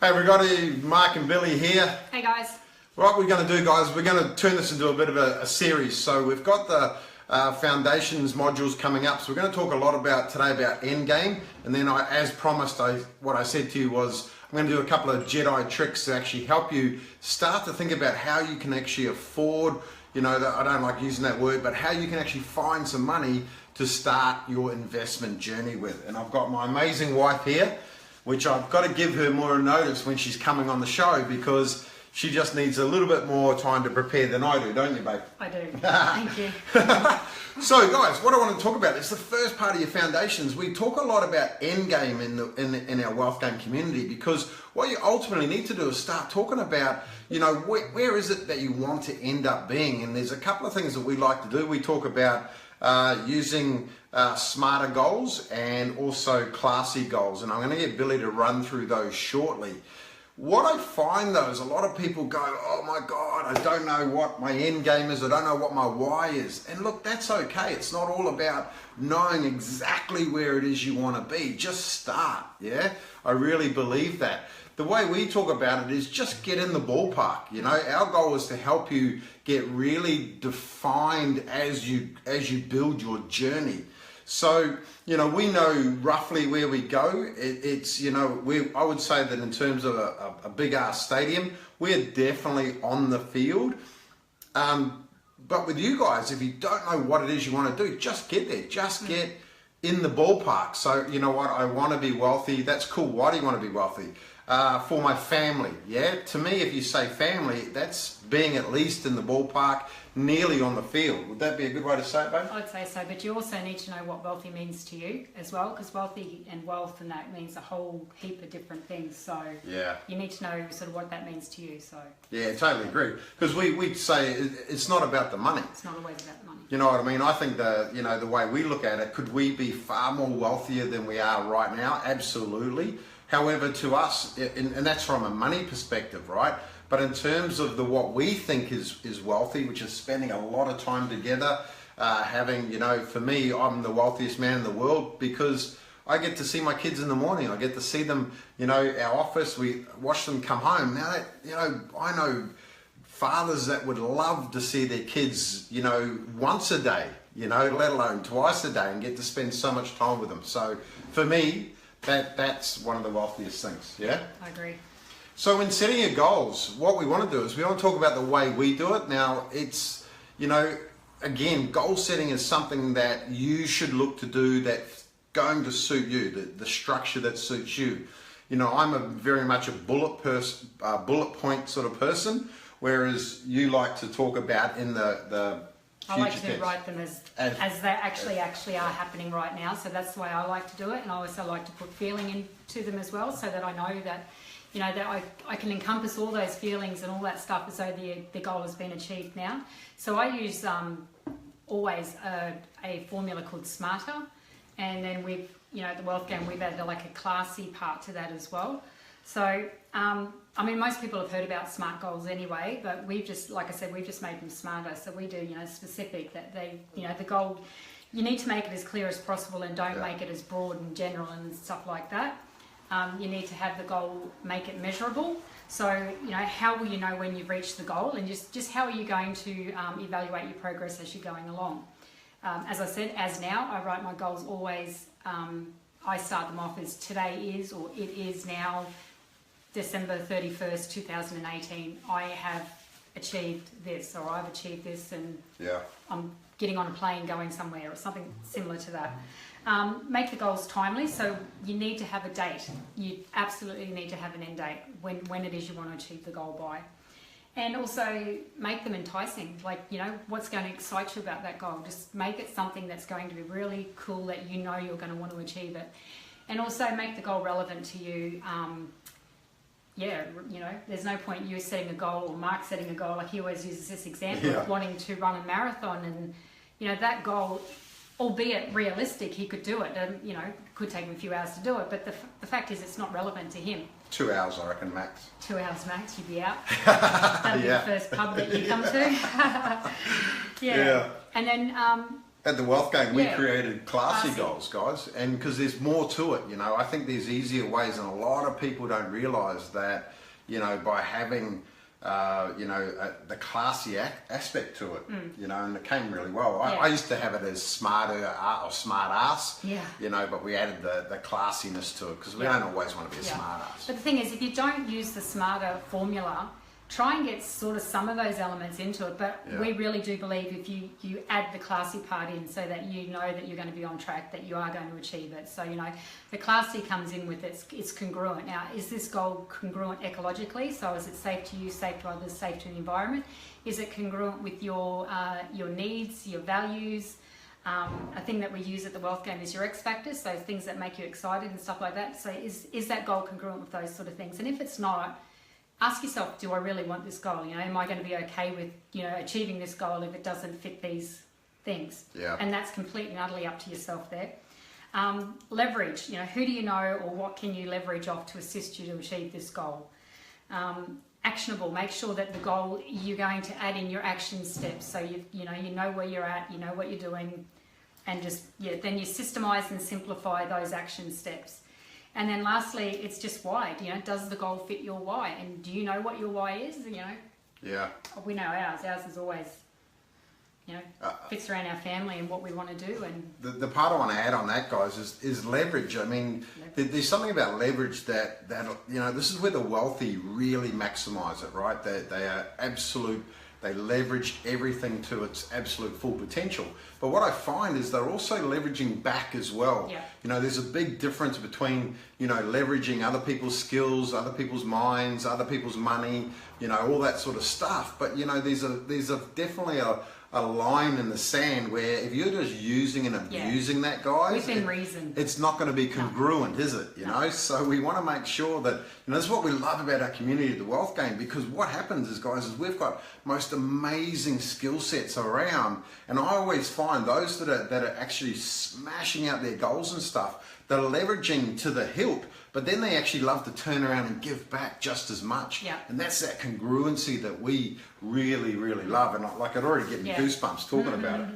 Hey everybody, Mark and Billy here. Hey guys. What we're going to do, guys, we're going to turn this into a bit of a series. So we've got the foundations modules coming up. So we're going to talk a lot about today about endgame. And then as promised, what I said to you was I'm going to do a couple of Jedi tricks to actually help you start to think about how you can actually afford, I don't like using that word, but how you can actually find some money to start your investment journey with. And I've got my amazing wife here, which I've got to give her more notice when she's coming on the show because she just needs a little bit more time to prepare than I do, don't you, babe? I do. Thank you. So, guys, what I want to talk about is the first part of your foundations. We talk a lot about endgame in our wealth game community because what you ultimately need to do is start talking about, where is it that you want to end up being? And there's a couple of things that we like to do. We talk about using smarter goals and also classy goals, and I'm going to get Billy to run through those shortly. What I find though is a lot of people go, oh my God, I don't know what my end game is, I don't know what my why is. And look, that's okay. It's not all about knowing exactly where it is you want to be. Just start, yeah? I really believe that. The way we talk about it is just get in the ballpark. Our goal is to help you get really defined as you build your journey. So, we know roughly where we go. I would say that in terms of a big ass stadium, we're definitely on the field. But with you guys, if you don't know what it is you want to do, just get there. Just get in the ballpark. So, you know what? I want to be wealthy. That's cool. Why do you want to be wealthy? For my family, yeah? To me, if you say family, that's being at least in the ballpark, nearly on the field. Would that be a good way to say it, babe? I'd say so, but you also need to know what wealthy means to you as well, because wealthy and wealth and that means a whole heap of different things. So yeah, you need to know sort of what that means to you. So yeah, totally agree. Because we say it's not about the money. It's not always about the money. You know what I mean? I think the way we look at it, could we be far more wealthier than we are right now? Absolutely. However, to us, and that's from a money perspective, right? But in terms of what we think is wealthy, which is spending a lot of time together, having, for me, I'm the wealthiest man in the world because I get to see my kids in the morning. I get to see them, our office, we watch them come home. Now, I know fathers that would love to see their kids, once a day, let alone twice a day and get to spend so much time with them. So for me, that's one of the wealthiest things, yeah? I agree. So in setting your goals, what we want to do is we want to talk about the way we do it. Now, it's, again, goal setting is something that you should look to do that's going to suit you, the structure that suits you. I'm very much a bullet point sort of person, whereas you like to talk about in the I like to write them as they actually are happening right now. So that's the way I like to do it. And I also like to put feeling into them as well so that I know that, that I can encompass all those feelings and all that stuff as though the goal has been achieved now. So I use always a formula called SMARTER. And then with, the wealth game, we've added like a classy part to that as well. So, most people have heard about SMART goals anyway, but we've just, like I said, we've just made them smarter. So we do, specific that they, the goal, you need to make it as clear as possible and don't make it as broad and general and stuff like that. You need to have the goal, make it measurable. So, how will you know when you've reached the goal and just how are you going to evaluate your progress as you're going along? As I said, as now, I write my goals always, I start them off as today is, or it is now, December 31st, 2018, I have achieved this, or I've achieved this, and I'm getting on a plane going somewhere, or something similar to that. Make the goals timely, so you need to have a date. You absolutely need to have an end date, when it is you want to achieve the goal by. And also make them enticing, like, what's going to excite you about that goal. Just make it something that's going to be really cool, that you're going to want to achieve it. And also make the goal relevant to you. There's no point you setting a goal or Mark setting a goal. Like he always uses this example of wanting to run a marathon, and that goal, albeit realistic, he could do it. And could take him a few hours to do it, but the fact is, it's not relevant to him. 2 hours, I reckon, max. 2 hours max, you'd be out. That'd be the first pub that you come to. Yeah. And then At the Wealth Game, we Yeah. created classy Classy. goals, guys, and because there's more to it, I think there's easier ways, and a lot of people don't realise that, by having, the classy aspect to it, and it came really well. Yeah. I used to have it as smarter or smart ass, Yeah. but we added the classiness to it because we Yeah. don't always want to be a Yeah. smart ass. But the thing is, if you don't use the smarter formula, try and get sort of some of those elements into it. But Yeah. we really do believe if you add the classy part in so that you know that you're going to be on track, that you are going to achieve it. So, the classy comes in with it's congruent. Now, is this goal congruent ecologically? So is it safe to you, safe to others, safe to the environment? Is it congruent with your needs, your values? A thing that we use at the Wealth Game is your X factors, so things that make you excited and stuff like that. So is that goal congruent with those sort of things? And if it's not, ask yourself, do I really want this goal? Am I going to be okay with, achieving this goal if it doesn't fit these things? Yeah. And that's completely and utterly up to yourself there. Leverage, who do you know or what can you leverage off to assist you to achieve this goal? Actionable, make sure that the goal you're going to add in your action steps. So you know where you're at, you know what you're doing, and then you systemize and simplify those action steps. And then lastly, it's just why. Does the goal fit your why? And do you know what your why is? Yeah. We know ours. Ours is always, fits around our family and what we want to do. And The part I want to add on that, guys, is leverage. I mean, there's something about leverage that this is where the wealthy really maximize it, right? They are they leverage everything to its absolute full potential. But what I find is they're also leveraging back as well. Yeah. There's a big difference between, leveraging other people's skills, other people's minds, other people's money, all that sort of stuff. But, there's definitely a line in the sand where if you're just using and abusing that, guys, within reason, it's not going to be congruent, is it? So we want to make sure that this is what we love about our community, the Wealth Game, because what happens is, guys, is we've got most amazing skill sets around, and I always find those that are actually smashing out their goals and stuff, they're leveraging to the hilt, but then they actually love to turn around and give back just as much. Yeah. And that's that congruency that we really, really love. And I'd already get goosebumps talking about it,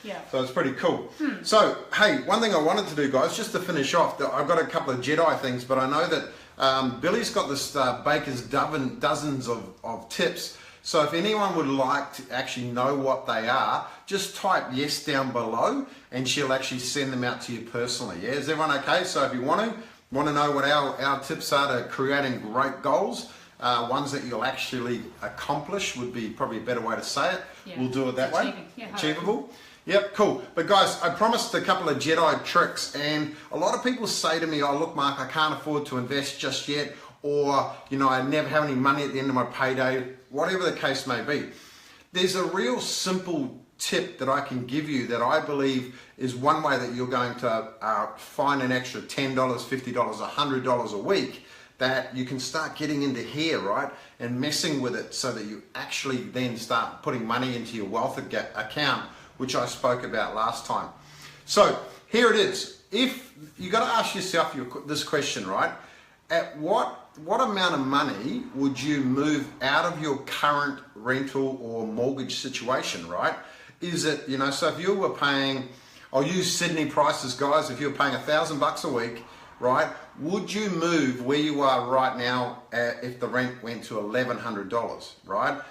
Yeah. So it's pretty cool. So, hey, one thing I wanted to do, guys, just to finish off, I've got a couple of Jedi things, but I know that Billy's got this Baker's dozens of tips. So if anyone would like to actually know what they are, just type yes down below and she'll actually send them out to you personally. Yeah, is everyone okay? So if you want to know what our tips are to creating great goals, ones that you'll actually accomplish would be probably a better way to say it. Yeah. We'll do it that way. Yeah, Achievable. Yep, cool. But guys, I promised a couple of Jedi tricks, and a lot of people say to me, oh look Mark, I can't afford to invest just yet, or I never have any money at the end of my payday, whatever the case may be. There's a real simple tip that I can give you that I believe is one way that you're going to find an extra $10, $50, $100 a week that you can start getting into here, right? And messing with it so that you actually then start putting money into your wealth account, which I spoke about last time. So here it is. If you got to ask yourself this question, right? At what amount of money would you move out of your current rental or mortgage situation, right? Is it, so if you were paying, I'll use Sydney prices, guys, if you're paying $1,000 a week, right? Would you move where you are right now if the rent went to $1,100, right?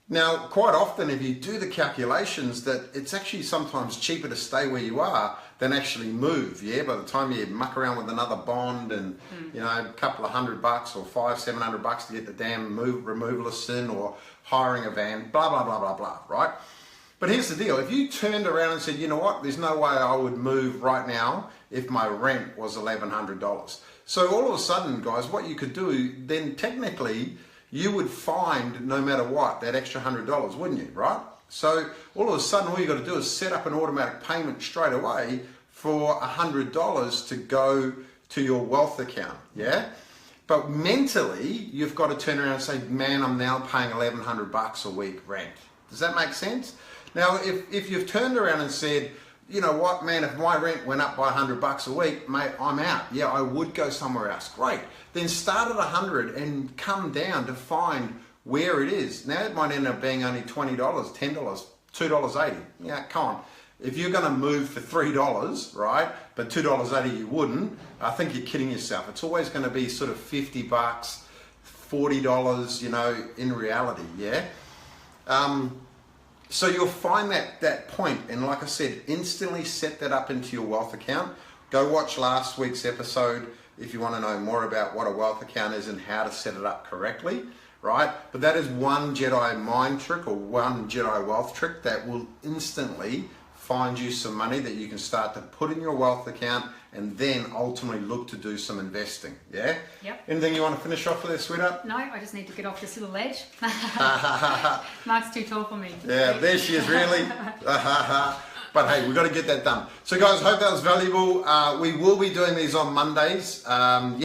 Now, quite often, if you do the calculations, that it's actually sometimes cheaper to stay where you are than actually move. Yeah, by the time you muck around with another bond and a couple of $100 or $500-700 to get the damn removalists in, or hiring a van, blah blah blah blah blah. Right? But here's the deal: if you turned around and said, you know what, there's no way I would move right now if my rent was $1,100. So all of a sudden, guys, what you could do then technically, you would find, no matter what, that extra $100, wouldn't you, right? So all of a sudden, all you got to do is set up an automatic payment straight away for $100 to go to your wealth account, yeah? But mentally, you've got to turn around and say, man, I'm now paying $1,100 a week rent. Does that make sense? Now, if you've turned around and said, you know what, man, if my rent went up by $100 a week, mate, I'm out. Yeah, I would go somewhere else. Great. Then start at 100 and come down to find where it is. Now, it might end up being only $20, $10, $2.80. Yeah, come on. if you're going to move for $3, right, but $2.80 you wouldn't, I think you're kidding yourself. It's always going to be sort of $50, $40, you know, in reality, yeah? So you'll find that point, and like I said, instantly set that up into your wealth account. Go watch last week's episode if you want to know more about what a wealth account is and how to set it up correctly, right? But that is one Jedi mind trick or one Jedi wealth trick that will instantly find you some money that you can start to put in your wealth account and then ultimately look to do some investing, yeah? Yep. Anything you want to finish off with there, sweetheart? No, I just need to get off this little ledge. Mark's too tall for me. Yeah, there she is, really. But hey, we've got to get that done. So guys, hope that was valuable. We will be doing these on Mondays.